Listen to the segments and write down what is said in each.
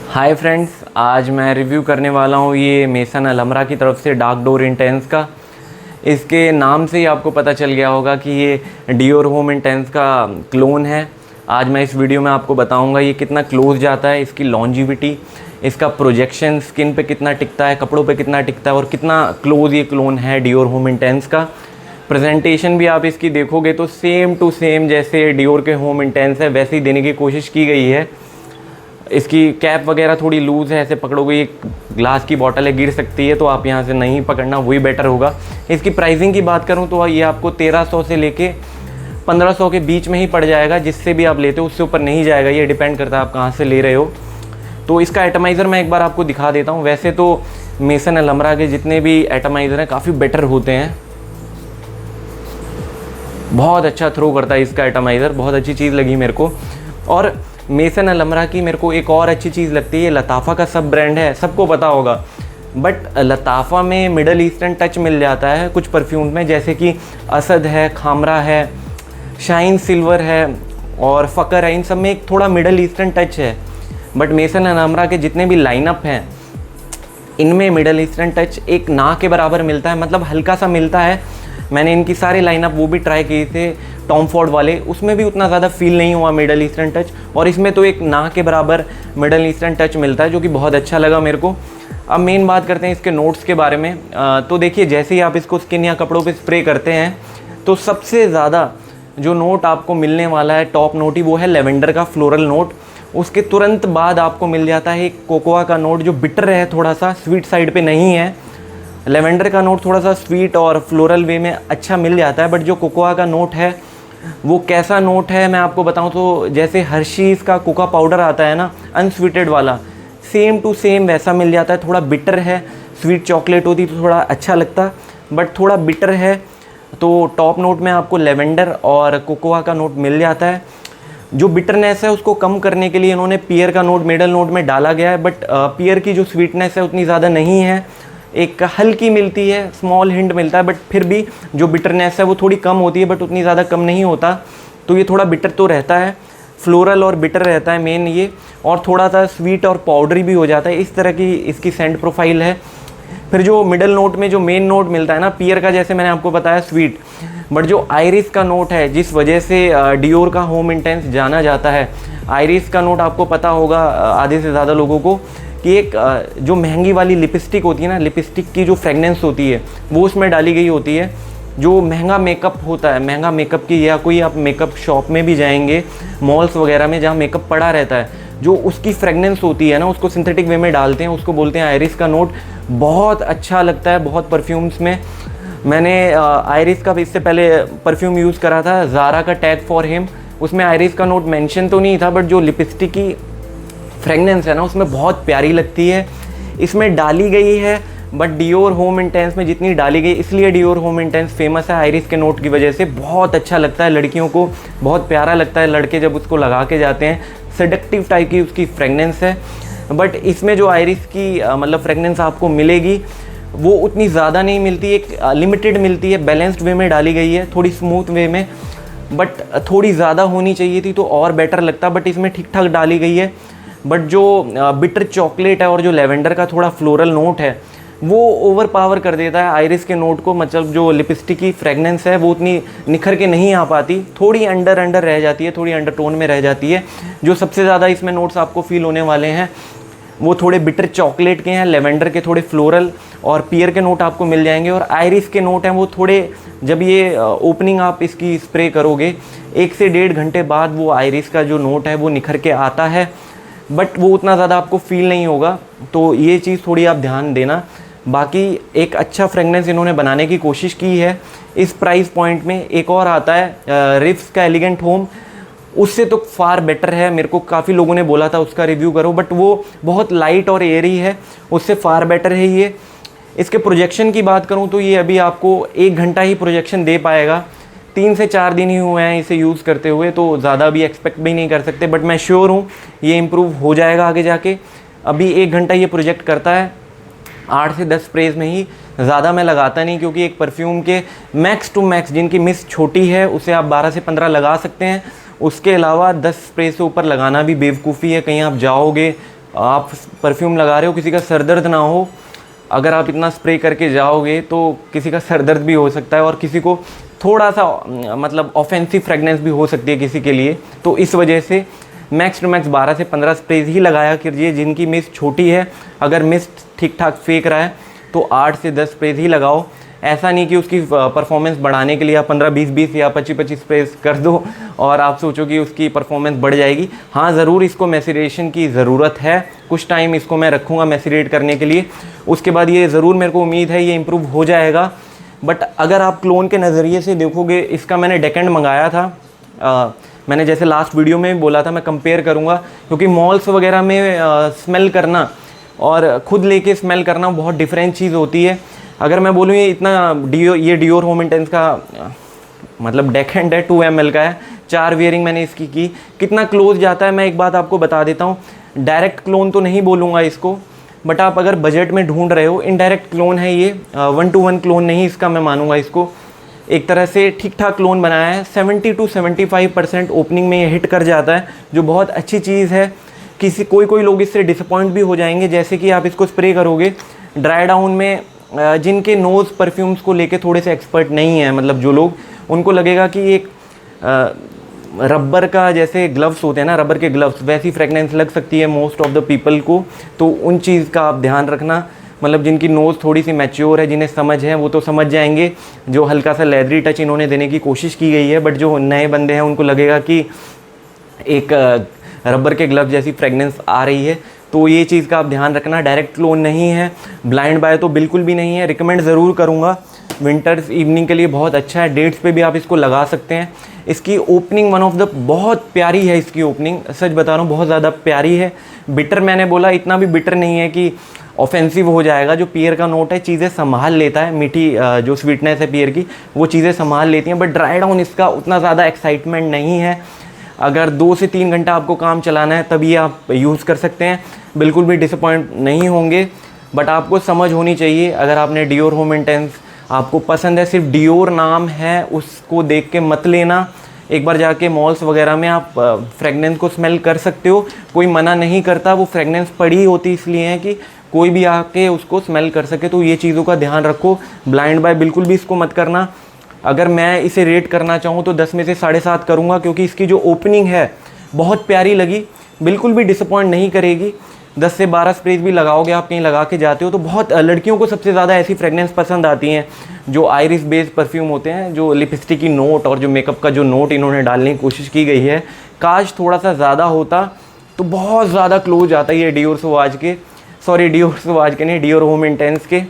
Hi friends, आज मैं review करने वाला हूँ ये मेसन अलमरा की तरफ से डार्क डोर इंटेंस का। इसके नाम से ही आपको पता चल गया होगा कि ये डियोर होम इंटेंस का क्लोन है। आज मैं इस वीडियो में आपको बताऊंगा ये कितना क्लोज जाता है, इसकी लॉन्जिविटी, इसका प्रोजेक्शन स्किन पे कितना टिकता है, कपड़ों पे कितना टिकता है और कितना क्लोज ये क्लोन है डियोर होम इंटेंस का। प्रेजेंटेशन भी आप इसकी देखोगे तो सेम टू सेम जैसे डियोर के होम इंटेंस है वैसे ही देने की कोशिश की गई है। इसकी कैप वगैरह थोड़ी लूज़ है, ऐसे पकड़ोगे ये ग्लास की बॉटल है, गिर सकती है, तो आप यहाँ से नहीं पकड़ना, वही बेटर होगा। इसकी प्राइसिंग की बात करूँ तो ये आपको 1300 से लेके 1500 के बीच में ही पड़ जाएगा। जिससे भी आप लेते हो उससे ऊपर नहीं जाएगा, ये डिपेंड करता है आप कहाँ से ले रहे हो। तो इसका एटमाइज़र मैं एक बार आपको दिखा देता हूँ। वैसे तो मेसन अलमरा के जितने भी एटमाइज़र हैं काफ़ी बेटर होते हैं, बहुत अच्छा थ्रो करता है इसका एटमाइज़र, बहुत अच्छी चीज़ लगी मेरे को। और मेसन अलमरा की मेरे को एक और अच्छी चीज़ लगती है, लताफ़ा का सब ब्रांड है, सबको पता होगा, बट लताफ़ा में मिडल ईस्टर्न टच मिल जाता है कुछ परफ्यूम में, जैसे कि असद है, खामरा है, शाइन सिल्वर है और फ़कर है। इन सब में एक थोड़ा मिडल ईस्टर्न टच है, बट मेसन अलमरा के जितने भी लाइनअप हैं इनमें मिडल ईस्टर्न टच एक ना के बराबर मिलता है, मतलब हल्का सा मिलता है। मैंने इनकी सारी लाइनअप वो भी ट्राई किए थे टॉम फॉर्ड वाले, उसमें भी उतना ज़्यादा फील नहीं हुआ मिडल ईस्टर्न टच, और इसमें तो एक ना के बराबर मिडल ईस्टर्न टच मिलता है, जो कि बहुत अच्छा लगा मेरे को। अब मेन बात करते हैं इसके नोट्स के बारे में। तो देखिए, जैसे ही आप इसको स्किन या कपड़ों पे स्प्रे करते हैं तो सबसे ज़्यादा जो नोट आपको मिलने वाला है, टॉप नोट ही, वो है लेवेंडर का फ्लोरल नोट। उसके तुरंत बाद आपको मिल जाता है एक कोकोआ का नोट, जो बिटर है, थोड़ा सा स्वीट साइड पे नहीं है। लेवेंडर का नोट थोड़ा सा स्वीट और फ्लोरल वे में अच्छा मिल जाता है, बट जो कोकोआ का नोट है वो कैसा नोट है मैं आपको बताऊं तो जैसे हर्शीज़ का कोका पाउडर आता है ना, अनस्वीटेड वाला, सेम टू सेम वैसा मिल जाता है। थोड़ा बिटर है, स्वीट चॉकलेट होती तो थोड़ा अच्छा लगता, बट थोड़ा बिटर है। तो टॉप नोट में आपको लेवेंडर और कोकोआ का नोट मिल जाता है। जो बिटरनेस है उसको कम करने के लिए इन्होंने पियर का नोट मिडल नोट में डाला गया है, बट पियर की जो स्वीटनेस है उतनी ज़्यादा नहीं है, एक हल्की मिलती है, स्मॉल हिंट मिलता है, बट फिर भी जो बिटरनेस है वो थोड़ी कम होती है, बट उतनी ज़्यादा कम नहीं होता। तो ये थोड़ा बिटर तो रहता है, फ्लोरल और बिटर रहता है मेन ये, और थोड़ा सा स्वीट और पाउडरी भी हो जाता है। इस तरह की इसकी सेंट प्रोफाइल है। फिर जो मिडल नोट में जो मेन नोट मिलता है ना, पियर का जैसे मैंने आपको बताया स्वीट, बट जो आयरिस का नोट है, जिस वजह से डियोर का होम इंटेंस जाना जाता है, आयरिस का नोट आपको पता होगा आधे से ज़्यादा लोगों को, कि एक जो महंगी वाली लिपस्टिक होती है ना, लिपस्टिक की जो फ्रेगनेंस होती है वो उसमें डाली गई होती है। जो महंगा मेकअप होता है, महंगा मेकअप की, या कोई आप मेकअप शॉप में भी जाएंगे, मॉल्स वगैरह में जहाँ मेकअप पड़ा रहता है, जो उसकी फ्रेगनेंस होती है ना, उसको सिंथेटिक वे में डालते हैं, उसको बोलते हैं आयरिस का नोट। बहुत अच्छा लगता है बहुत परफ्यूम्स में। मैंने आयरिस का इससे पहले परफ्यूम यूज़ करा था, ज़ारा का टैग फॉर हिम, उसमें आयरिस का नोट मेंशन तो नहीं था, बट जो लिपस्टिक की फ्रेगनेंस है ना उसमें बहुत प्यारी लगती है। इसमें डाली गई है, बट डियोर होम इंटेंस में जितनी डाली गई, इसलिए डियोर होम इंटेंस फेमस है आयरिस के नोट की वजह से। बहुत अच्छा लगता है लड़कियों को, बहुत प्यारा लगता है लड़के जब उसको लगा के जाते हैं। सेडक्टिव टाइप की उसकी फ्रेगनेंस है, बट इसमें जो आयरिस की मतलब फ्रेगनेंस आपको मिलेगी वो उतनी ज़्यादा नहीं मिलती, एक लिमिटेड मिलती है, बैलेंस्ड वे में डाली गई है, थोड़ी स्मूथ वे में, बट थोड़ी ज़्यादा होनी चाहिए थी तो और बेटर लगता, बट इसमें ठीक ठाक डाली गई है। बट जो बिटर चॉकलेट है और जो लेवेंडर का थोड़ा फ्लोरल नोट है वो ओवर पावर कर देता है आयरिस के नोट को। मतलब जो लिपस्टिक की फ्रेगनेंस है वो उतनी निखर के नहीं आ पाती, थोड़ी अंडर रह जाती है, थोड़ी अंडरटोन में रह जाती है। जो सबसे ज़्यादा इसमें नोट्स आपको फील होने वाले हैं वो थोड़े बिटर चॉकलेट के हैं, लेवेंडर के थोड़े फ्लोरल और पियर के नोट आपको मिल जाएंगे, और आयरिस के नोट हैं वो थोड़े, जब ये ओपनिंग आप इसकी स्प्रे करोगे 1 से 1.5 घंटे बाद वो आयरिस का जो नोट है वो निखर के आता है, बट वो उतना ज़्यादा आपको फील नहीं होगा। तो ये चीज़ थोड़ी आप ध्यान देना। बाकी एक अच्छा फ्रेगनेंस इन्होंने बनाने की कोशिश की है। इस प्राइस पॉइंट में एक और आता है रिफ्स का एलिगेंट होम, उससे तो फार बेटर है। मेरे को काफ़ी लोगों ने बोला था उसका रिव्यू करो, बट वो बहुत लाइट और एयरी है, उससे फार बेटर है ये। इसके प्रोजेक्शन की बात करूँ तो ये अभी आपको 1 घंटा ही प्रोजेक्शन दे पाएगा, 3 से 4 दिन ही हुए हैं इसे यूज़ करते हुए, तो ज़्यादा भी एक्सपेक्ट भी नहीं कर सकते, बट मैं श्योर हूँ ये इम्प्रूव हो जाएगा आगे जाके। अभी 1 घंटा ये प्रोजेक्ट करता है, 8 से 10 स्प्रेज में ही, ज़्यादा मैं लगाता नहीं, क्योंकि एक परफ्यूम के मैक्स टू मैक्स जिनकी मिस छोटी है उसे आप 12 से 15 लगा सकते हैं, उसके अलावा 10 स्प्रे से ऊपर लगाना भी बेवकूफ़ी है। कहीं आप जाओगे आप परफ्यूम लगा रहे हो, किसी का सर दर्द ना हो, अगर आप इतना स्प्रे करके जाओगे तो किसी का सर दर्द भी हो सकता है और किसी को थोड़ा सा मतलब ऑफेंसिव फ्रेगनेंस भी हो सकती है किसी के लिए। तो इस वजह से मैक्स टू मैक्स 12 से 15 स्प्रेज ही लगाया कीजिए। जिनकी मिस्ट छोटी है, अगर मिस्ट ठीक ठाक फेंक रहा है तो 8 से 10 स्प्रेज ही लगाओ। ऐसा नहीं कि उसकी परफॉर्मेंस बढ़ाने के लिए आप 15-20 या 25-25 स्प्रेज कर दो और आप सोचो कि उसकी परफॉर्मेंस बढ़ जाएगी। हाँ, ज़रूर इसको मैसेरेशन की ज़रूरत है, कुछ टाइम इसको मैं रखूँगा मैसेरेट करने के लिए। उसके बाद ये ज़रूर मेरे को उम्मीद है ये इम्प्रूव हो जाएगा। बट अगर आप क्लोन के नज़रिए से देखोगे, इसका मैंने डेकेंड मंगाया था। मैंने जैसे लास्ट वीडियो में बोला था मैं कंपेयर करूँगा, क्योंकि मॉल्स वगैरह में स्मेल करना और ख़ुद लेके स्मेल करना बहुत डिफरेंट चीज़ होती है। अगर मैं बोलूँ ये इतना ये डियोर होम इंटेंस का मतलब डेकेंड है, 2 ml का है, 4 वियरिंग मैंने इसकी की। कितना क्लोज जाता है मैं एक बात आपको बता देता हूँ। डायरेक्ट क्लोन तो नहीं बोलूँगा इसको, बट आप अगर बजट में ढूंढ रहे हो, इनडायरेक्ट क्लोन है ये, 1-to-1 क्लोन नहीं इसका मैं मानूंगा इसको। एक तरह से ठीक ठाक क्लोन बनाया है। 70 to 75% ओपनिंग में ये हिट कर जाता है, जो बहुत अच्छी चीज़ है। कोई लोग इससे डिसअपॉइंट भी हो जाएंगे, जैसे कि आप इसको स्प्रे करोगे ड्राई डाउन में, जिनके नोज़ परफ्यूम्स को लेके थोड़े से एक्सपर्ट नहीं है, मतलब जो लोग, उनको लगेगा कि एक रबर का जैसे ग्लव्स होते हैं ना, रबर के ग्लव्स, वैसी फ्रेगनेंस लग सकती है मोस्ट ऑफ द पीपल को। तो उन चीज़ का आप ध्यान रखना। मतलब जिनकी नोज़ थोड़ी सी मैच्योर है, जिन्हें समझ है, वो तो समझ जाएंगे। जो हल्का सा लेदरी टच इन्होंने देने की कोशिश की गई है, बट जो नए बंदे हैं उनको लगेगा कि एक रबर के ग्लव जैसी फ्रेगनेंस आ रही है। तो ये चीज़ का आप ध्यान रखना। डायरेक्ट क्लोन नहीं है, ब्लाइंड बाय तो बिल्कुल भी नहीं है। रिकमेंड ज़रूर करूँगा, विंटर्स इवनिंग के लिए बहुत अच्छा है। डेट्स पे भी आप इसको लगा सकते हैं। इसकी ओपनिंग वन ऑफ द बहुत प्यारी है। इसकी ओपनिंग सच बता रहा हूँ बहुत ज़्यादा प्यारी है। बिटर मैंने बोला, इतना भी बिटर नहीं है कि ऑफेंसिव हो जाएगा। जो पियर का नोट है चीज़ें संभाल लेता है, मीठी जो स्वीटनेस है पियर की वो चीज़ें संभाल लेती हैं। बट ड्राई डाउन इसका उतना ज़्यादा एक्साइटमेंट नहीं है। अगर 2 से 3 घंटा आपको काम चलाना है तभी आप यूज़ कर सकते हैं, बिल्कुल भी डिसअपॉइंट नहीं होंगे। बट आपको समझ होनी चाहिए, अगर आपने डियोर होम इंटेंस आपको पसंद है, सिर्फ डियोर नाम है उसको देख के मत लेना। एक बार जाके मॉल्स वगैरह में आप फ्रेगनेंस को स्मेल कर सकते हो, कोई मना नहीं करता। वो फ्रेगनेंस पड़ी होती इसलिए है कि कोई भी आके उसको स्मेल कर सके। तो ये चीज़ों का ध्यान रखो। ब्लाइंड बाय बिल्कुल भी इसको मत करना। अगर मैं इसे रेट करना चाहूँ तो 10 में से 7.5 करूँगा, क्योंकि इसकी जो ओपनिंग है बहुत प्यारी लगी, बिल्कुल भी डिसअपॉइंट नहीं करेगी। 10 से 12 स्प्रेज भी लगाओगे, आप कहीं लगा के जाते हो तो बहुत लड़कियों को सबसे ज़्यादा ऐसी फ्रेगनेंस पसंद आती हैं जो आइरिस बेस्ड परफ्यूम होते हैं, जो लिपस्टिक की नोट और जो मेकअप का जो नोट इन्होंने डालने की कोशिश की गई है। काश थोड़ा सा ज़्यादा होता तो बहुत ज़्यादा क्लोज आता है ये डियोर सवाज के, डियोर सवाज के नहीं, डियोर होम इंटेंस के।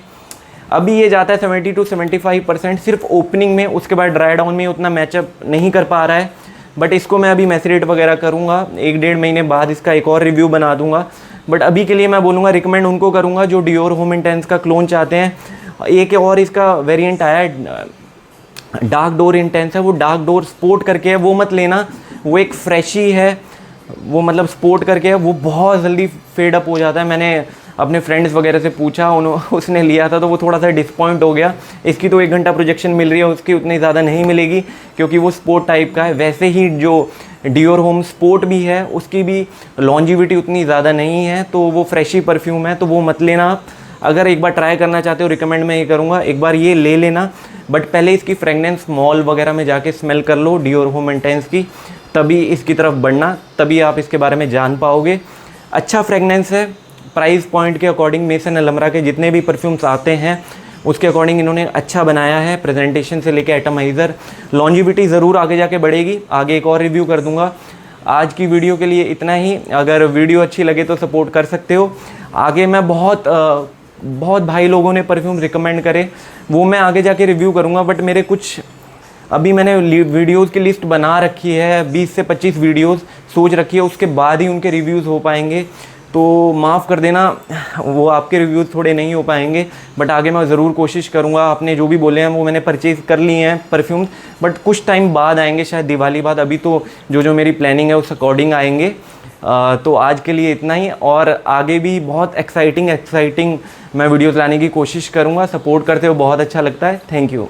अभी ये जाता है 70 to 75% सिर्फ ओपनिंग में। उसके बाद ड्राई डाउन में उतना मैचअप नहीं कर पा रहा है। बट इसको मैं अभी मैसेरेट वगैरह करूँगा, 1-1.5 महीने बाद इसका एक और रिव्यू बना दूंगा। बट अभी के लिए मैं बोलूँगा, रिकमेंड उनको करूँगा जो डियोर होम इंटेंस का क्लोन चाहते हैं। एक और इसका वेरिएंट आया है, डार्क डोर इंटेंस है, वो डार्क डोर स्पोर्ट करके है, वो मत लेना। वो एक फ्रेशी है, वो मतलब स्पोर्ट करके है, वो बहुत जल्दी फेड अप हो जाता है। मैंने अपने फ्रेंड्स वगैरह से पूछा, उसने लिया था तो वो थोड़ा सा डिसपॉइंट हो गया। इसकी तो 1 घंटा प्रोजेक्शन मिल रही है, उसकी उतनी ज़्यादा नहीं मिलेगी क्योंकि वो स्पोर्ट टाइप का है। वैसे ही जो डियोर होम स्पोर्ट भी है उसकी भी लॉन्जिविटी उतनी ज़्यादा नहीं है, तो वो फ्रेशी परफ्यूम है, तो वो मत लेना आप। अगर एक बार ट्राई करना चाहते हो, रिकमेंड मैं ये करूँगा, एक बार ये ले लेना। बट पहले इसकी फ्रेगनेंस मॉल वगैरह में जाके स्मेल कर लो डियोर होम इंटेंस की, तभी इसकी तरफ बढ़ना, तभी आप इसके बारे में जान पाओगे। अच्छा फ्रेगनेंस है। प्राइस पॉइंट के अकॉर्डिंग मेसन अलमरा के जितने भी परफ्यूम्स आते हैं उसके अकॉर्डिंग इन्होंने अच्छा बनाया है, प्रेजेंटेशन से लेके एटमाइज़र। लॉन्जिविटी ज़रूर आगे जाके बढ़ेगी, आगे एक और रिव्यू कर दूंगा। आज की वीडियो के लिए इतना ही। अगर वीडियो अच्छी लगे तो सपोर्ट कर सकते हो। आगे मैं बहुत भाई लोगों ने परफ्यूम रिकमेंड करे, वो मैं आगे जाके रिव्यू करूँगा। बट मेरे कुछ अभी मैंने वीडियोज़ की लिस्ट बना रखी है, 20 से 25 वीडियोज़ सोच रखी है, उसके बाद ही उनके रिव्यूज़ हो पाएंगे। तो माफ़ कर देना, वो आपके रिव्यूज़ थोड़े नहीं हो पाएंगे। बट आगे मैं ज़रूर कोशिश करूँगा। आपने जो भी बोले हैं वो मैंने परचेज़ कर लिए हैं परफ्यूम्स, बट कुछ टाइम बाद आएंगे, शायद दिवाली बाद। अभी तो जो मेरी प्लानिंग है उस अकॉर्डिंग आएंगे। तो आज के लिए इतना ही, और आगे भी बहुत एक्साइटिंग मैं वीडियोज़ लाने की कोशिश करूँगा। सपोर्ट करते हो बहुत अच्छा लगता है। Thank you.